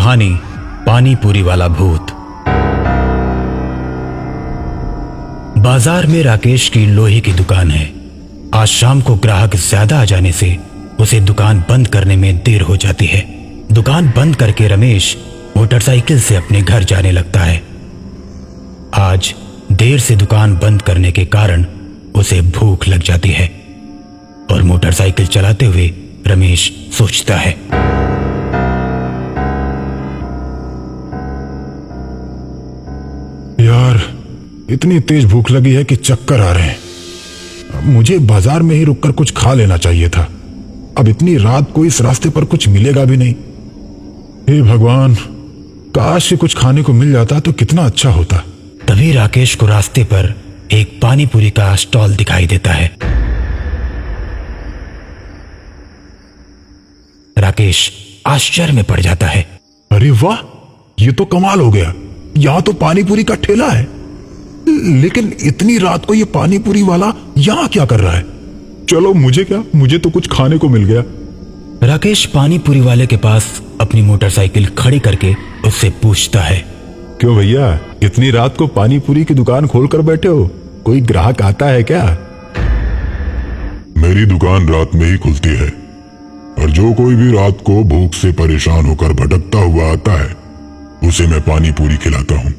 कहानी पानी पूरी वाला भूत। बाजार में राकेश की लोहे की दुकान है। आज शाम को ग्राहक ज्यादा आ जाने से उसे दुकान बंद करने में देर हो जाती है। दुकान बंद करके रमेश मोटरसाइकिल से अपने घर जाने लगता है। आज देर से दुकान बंद करने के कारण उसे भूख लग जाती है और मोटरसाइकिल चलाते हुए रमेश सोचता है, यार इतनी तेज भूख लगी है कि चक्कर आ रहे हैं। मुझे बाजार में ही रुककर कुछ खा लेना चाहिए था। अब इतनी रात को इस रास्ते पर कुछ मिलेगा भी नहीं। हे भगवान, काश कुछ खाने को मिल जाता तो कितना अच्छा होता। तभी राकेश को रास्ते पर एक पानी पूरी का स्टॉल दिखाई देता है। राकेश आश्चर्य में पड़ जाता है। अरे वाह, ये तो कमाल हो गया। यहाँ तो पानी पूरी का ठेला है, लेकिन इतनी रात को ये पानी पूरी वाला यहाँ क्या कर रहा है? चलो मुझे क्या, मुझे तो कुछ खाने को मिल गया। राकेश पानी पूरी वाले के पास अपनी मोटरसाइकिल खड़ी करके उससे पूछता है, क्यों भैया, इतनी रात को पानी पूरी की दुकान खोलकर बैठे हो? कोई ग्राहक आता है क्या? मेरी दुकान रात में ही खुलती है और जो कोई भी रात को भूख से परेशान होकर भटकता हुआ आता है उसे मैं पानी पूरी खिलाता हूँ।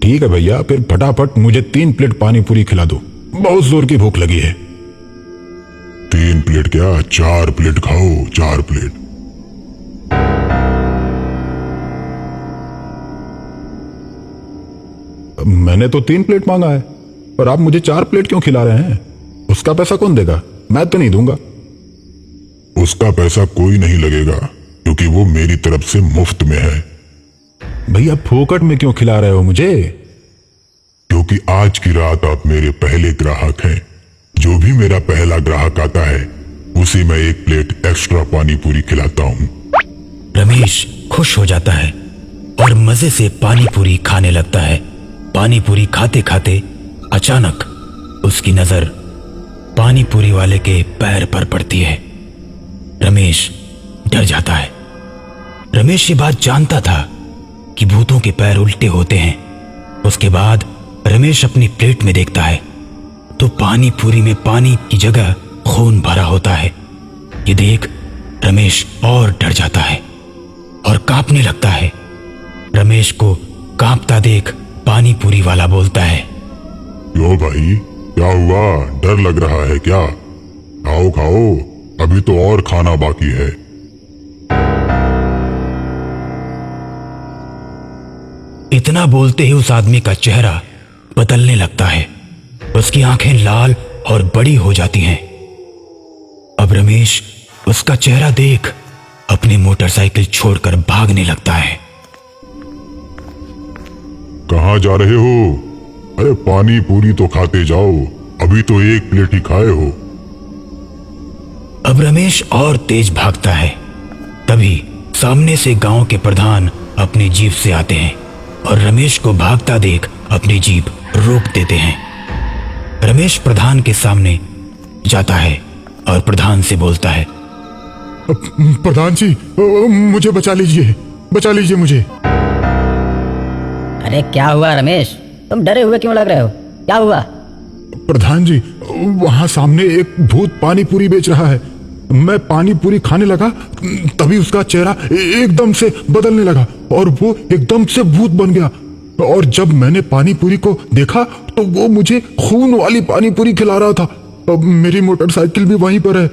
ठीक है भैया, फिर फटाफट मुझे 3 प्लेट पानी पूरी खिला दो। बहुत जोर की भूख लगी है। 3 प्लेट क्या, 4 प्लेट खाओ, 4 प्लेट। मैंने तो 3 प्लेट मांगा है और आप मुझे 4 प्लेट क्यों खिला रहे हैं? उसका पैसा कौन देगा? मैं तो नहीं दूंगा। उसका पैसा कोई नहीं लगेगा क्योंकि वो मेरी तरफ से मुफ्त में है। भैया फोकट में क्यों खिला रहे हो मुझे? क्योंकि आज की रात आप मेरे पहले ग्राहक हैं। जो भी मेरा पहला ग्राहक आता है उसे मैं 1 प्लेट एक्स्ट्रा पानी पूरी खिलाता हूँ। रमेश खुश हो जाता है और मजे से पानी पूरी खाने लगता है। पानी पूरी खाते खाते अचानक उसकी नजर पानी पूरी वाले के पैर पर पड़ती है। रमेश डर जाता है। रमेश ये बात जानता था कि भूतों के पैर उल्टे होते हैं। उसके बाद रमेश अपनी प्लेट में देखता है तो पानी पूरी में पानी की जगह खून भरा होता है। ये देख रमेश और डर जाता है और कांपने लगता है। रमेश को कांपता देख पानी पूरी वाला बोलता है, क्यों भाई, क्या हुआ? डर लग रहा है क्या? खाओ खाओ, अभी तो और खाना बाकी है। इतना बोलते ही उस आदमी का चेहरा बदलने लगता है। उसकी आंखें लाल और बड़ी हो जाती हैं। अब रमेश उसका चेहरा देख अपनी मोटरसाइकिल छोड़कर भागने लगता है। कहाँ जा रहे हो? अरे पानी पूरी तो खाते जाओ, अभी तो 1 प्लेट ही खाए हो। अब रमेश और तेज भागता है। तभी सामने से गांव के प्रधान अपनी जीप से आते हैं और रमेश को भागता देख अपनी जीप रोक देते हैं। रमेश प्रधान के सामने जाता है और प्रधान से बोलता है, प्रधान जी, मुझे बचा लीजिए, बचा लीजिए मुझे। अरे क्या हुआ रमेश, तुम डरे हुए क्यों लग रहे हो? क्या हुआ? प्रधान जी, वहां सामने एक भूत पानी पूरी बेच रहा है। मैं पानी पूरी खाने लगा तभी उसका चेहरा एकदम से बदलने लगा और वो एकदम से भूत बन गया। और जब मैंने पानी पूरी को देखा तो वो मुझे खून वाली पानी पूरी खिला रहा था। अब मेरी मोटरसाइकिल भी वहीं पर है।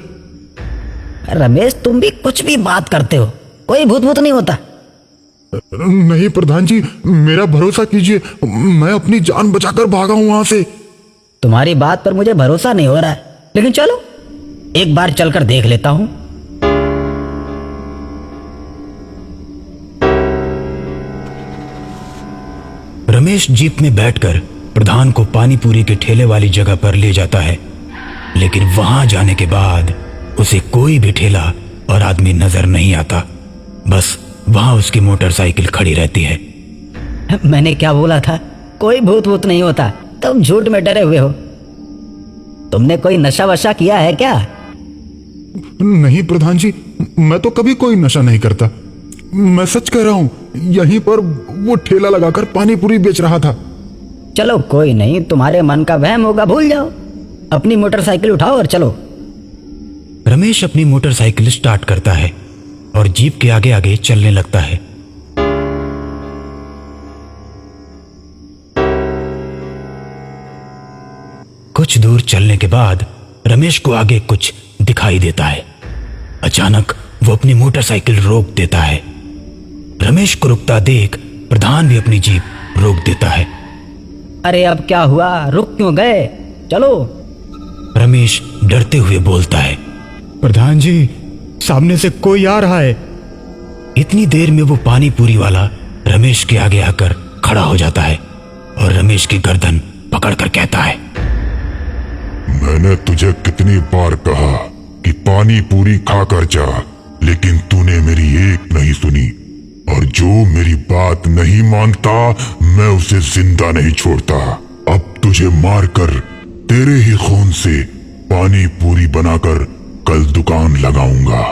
रमेश, तुम भी कुछ भी बात करते हो। कोई भूत भूत नहीं होता। नहीं प्रधान जी, मेरा भरोसा कीजिए, मैं अपनी जान बचाकर भागा हूं वहां से। तुम्हारी बात पर मुझे भरोसा नहीं हो रहा है, लेकिन चलो एक बार चलकर देख लेता हूं। रमेश जीप में बैठकर प्रधान को पानी पूरी के ठेले वाली जगह पर ले जाता है, लेकिन वहां जाने के बाद उसे कोई भी ठेला और आदमी नजर नहीं आता। बस वहां उसकी मोटरसाइकिल खड़ी रहती है। मैंने क्या बोला था? कोई भूत भूत नहीं होता। तुम झूठ में डरे हुए हो। तुमने कोई नशा वशा किया है क्या? नहीं प्रधान जी, मैं तो कभी कोई नशा नहीं करता। मैं सच कह रहा हूं, यहीं पर वो ठेला लगाकर पानी पूरी बेच रहा था। चलो कोई नहीं, तुम्हारे मन का वहम होगा, भूल जाओ। अपनी मोटरसाइकिल उठाओ और चलो। रमेश अपनी मोटरसाइकिल स्टार्ट करता है और जीप के आगे आगे चलने लगता है। कुछ दूर चलने के बाद रमेश को आगे कुछ दिखाई देता है। अचानक वो अपनी मोटरसाइकिल रोक देता है। रमेश को रुकता देख प्रधान भी अपनी जीप रोक देता है। अरे अब क्या हुआ, रुक क्यों गए? चलो। रमेश डरते हुए बोलता है, प्रधान जी, सामने से कोई आ रहा है। इतनी देर में वो पानी पूरी वाला रमेश के आगे आकर खड़ा हो जाता है और रमेश की गर्दन पकड़कर कहता है, मैंने तुझे कितनी बार कहा कि पानी पूरी खाकर जा, लेकिन तूने मेरी एक नहीं सुनी। और जो मेरी बात नहीं मानता, मैं उसे जिंदा नहीं छोड़ता। अब तुझे मारकर तेरे ही खून से पानी पूरी बनाकर कल दुकान लगाऊंगा।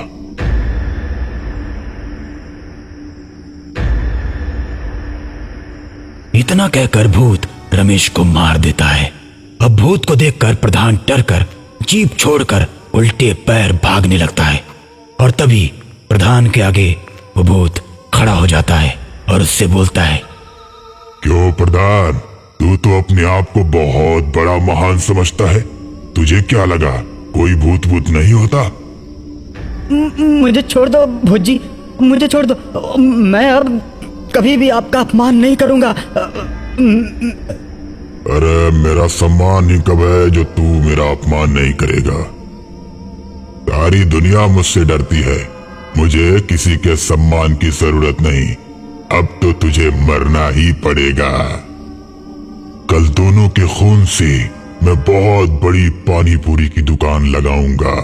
इतना कहकर भूत रमेश को मार देता है। अब भूत को देखकर प्रधान डरकर जीप छोड़कर उल्टे पैर भागने लगता है और तभी प्रधान के आगे वो भूत खड़ा हो जाता है और उससे बोलता है, क्यों प्रधान, तू तो अपने आप को बहुत बड़ा महान समझता है। तुझे क्या लगा कोई भूत भूत नहीं होता? मुझे छोड़ दो भूत जी, मुझे छोड़ दो। मैं अब कभी भी आपका अपमान नहीं करूंगा। अरे मेरा सम्मान ही कब है जो तू मेरा अपमान नहीं करेगा? सारी दुनिया मुझसे डरती है, मुझे किसी के सम्मान की जरूरत नहीं। अब तो तुझे मरना ही पड़ेगा। कल दोनों के खून से मैं बहुत बड़ी पानी पूरी की दुकान लगाऊंगा।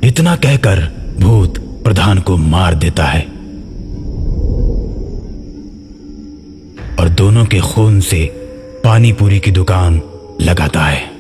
इतना कहकर भूत प्रधान को मार देता है और दोनों के खून से पानी पूरी की दुकान लगाता है।